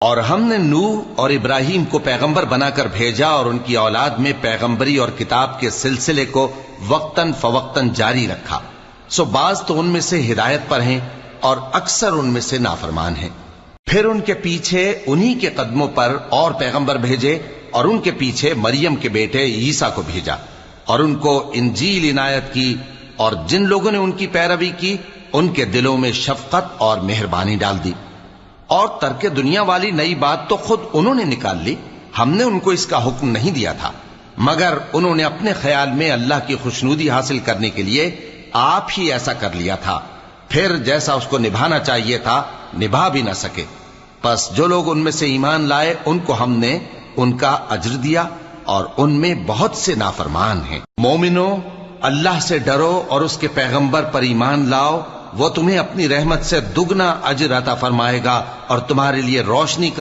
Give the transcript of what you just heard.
اور ہم نے نوح اور ابراہیم کو پیغمبر بنا کر بھیجا اور ان کی اولاد میں پیغمبری اور کتاب کے سلسلے کو وقتاً فوقتاً جاری رکھا، سو بعض تو ان میں سے ہدایت پر ہیں اور اکثر ان میں سے نافرمان ہیں۔ پھر ان کے پیچھے انہی کے قدموں پر اور پیغمبر بھیجے اور ان کے پیچھے مریم کے بیٹے عیسیٰ کو بھیجا اور ان کو انجیل عنایت کی، اور جن لوگوں نے ان کی پیروی کی ان کے دلوں میں شفقت اور مہربانی ڈال دی۔ اور ترک دنیا والی نئی بات تو خود انہوں نے نکال لی، ہم نے ان کو اس کا حکم نہیں دیا تھا، مگر انہوں نے اپنے خیال میں اللہ کی خوشنودی حاصل کرنے کے لیے آپ ہی ایسا کر لیا تھا، پھر جیسا اس کو نبھانا چاہیے تھا نبھا بھی نہ سکے۔ پس جو لوگ ان میں سے ایمان لائے ان کو ہم نے ان کا اجر دیا، اور ان میں بہت سے نافرمان ہیں۔ مومنو، اللہ سے ڈرو اور اس کے پیغمبر پر ایمان لاؤ، وہ تمہیں اپنی رحمت سے دگنا اجر عطا فرمائے گا اور تمہارے لیے روشنی